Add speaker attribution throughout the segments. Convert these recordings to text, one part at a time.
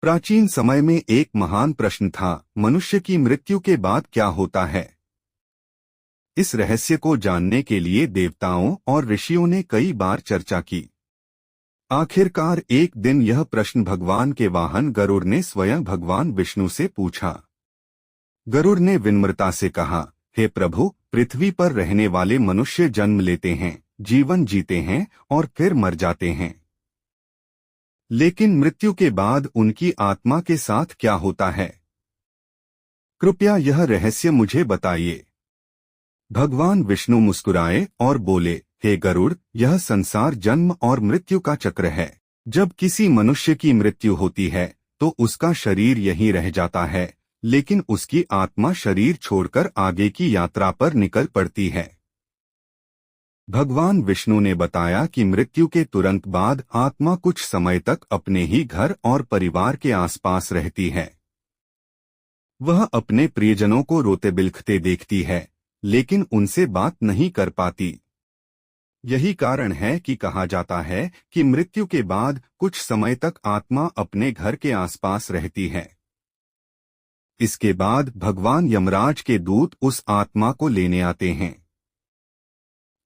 Speaker 1: प्राचीन समय में एक महान प्रश्न था, मनुष्य की मृत्यु के बाद क्या होता है। इस रहस्य को जानने के लिए देवताओं और ऋषियों ने कई बार चर्चा की। आखिरकार एक दिन यह प्रश्न भगवान के वाहन गरुड़ ने स्वयं भगवान विष्णु से पूछा। गरुड़ ने विनम्रता से कहा, हे प्रभु, पृथ्वी पर रहने वाले मनुष्य जन्म लेते हैं, जीवन जीते हैं और फिर मर जाते हैं, लेकिन मृत्यु के बाद उनकी आत्मा के साथ क्या होता है? कृपया यह रहस्य मुझे बताइए। भगवान विष्णु मुस्कुराए और बोले, हे गरुड़, यह संसार जन्म और मृत्यु का चक्र है। जब किसी मनुष्य की मृत्यु होती है तो उसका शरीर यहीं रह जाता है, लेकिन उसकी आत्मा शरीर छोड़कर आगे की यात्रा पर निकल पड़ती है। भगवान विष्णु ने बताया कि मृत्यु के तुरंत बाद आत्मा कुछ समय तक अपने ही घर और परिवार के आसपास रहती है। वह अपने प्रियजनों को रोते बिलखते देखती है, लेकिन उनसे बात नहीं कर पाती। यही कारण है कि कहा जाता है कि मृत्यु के बाद कुछ समय तक आत्मा अपने घर के आसपास रहती है। इसके बाद भगवान यमराज के दूत उस आत्मा को लेने आते हैं।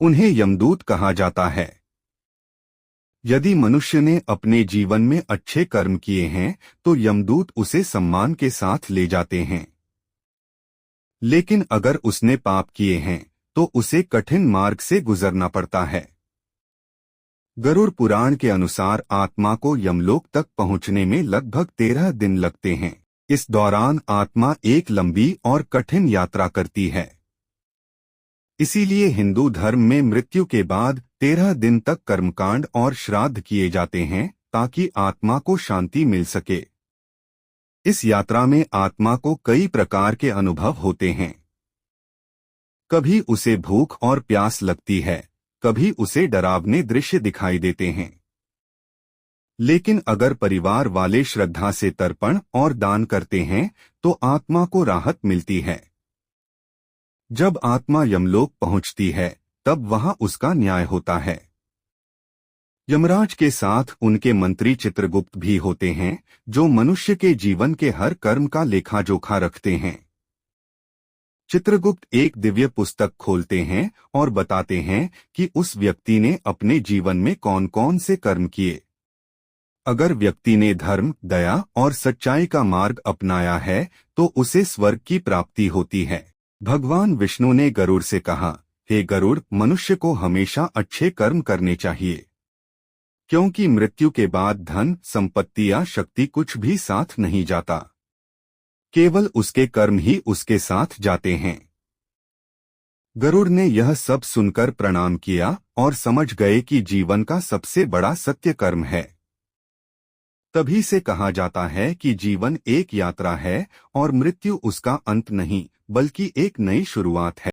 Speaker 1: उन्हें यमदूत कहा जाता है। यदि मनुष्य ने अपने जीवन में अच्छे कर्म किए हैं तो यमदूत उसे सम्मान के साथ ले जाते हैं, लेकिन अगर उसने पाप किए हैं तो उसे कठिन मार्ग से गुजरना पड़ता है। गरुड़ पुराण के अनुसार आत्मा को यमलोक तक पहुंचने में लगभग 13 दिन लगते हैं। इस दौरान आत्मा एक लंबी और कठिन यात्रा करती है। इसीलिए हिंदू धर्म में मृत्यु के बाद 13 दिन तक कर्मकांड और श्राद्ध किए जाते हैं ताकि आत्मा को शांति मिल सके। इस यात्रा में आत्मा को कई प्रकार के अनुभव होते हैं। कभी उसे भूख और प्यास लगती है, कभी उसे डरावने दृश्य दिखाई देते हैं। लेकिन अगर परिवार वाले श्रद्धा से तर्पण और दान करते हैं तो आत्मा को राहत मिलती है। जब आत्मा यमलोक पहुंचती है तब वहां उसका न्याय होता है। यमराज के साथ उनके मंत्री चित्रगुप्त भी होते हैं, जो मनुष्य के जीवन के हर कर्म का लेखा जोखा रखते हैं। चित्रगुप्त एक दिव्य पुस्तक खोलते हैं और बताते हैं कि उस व्यक्ति ने अपने जीवन में कौन कौन से कर्म किए। अगर व्यक्ति ने धर्म, दया और सच्चाई का मार्ग अपनाया है तो उसे स्वर्ग की प्राप्ति होती है। भगवान विष्णु ने गरुड़ से कहा, हे गरुड़, मनुष्य को हमेशा अच्छे कर्म करने चाहिए, क्योंकि मृत्यु के बाद धन, संपत्ति या शक्ति कुछ भी साथ नहीं जाता। केवल उसके कर्म ही उसके साथ जाते हैं। गरुड़ ने यह सब सुनकर प्रणाम किया और समझ गए कि जीवन का सबसे बड़ा सत्य कर्म है। तभी से कहा जाता है कि जीवन एक यात्रा है और मृत्यु उसका अंत नहीं, बल्कि एक नई शुरुआत है।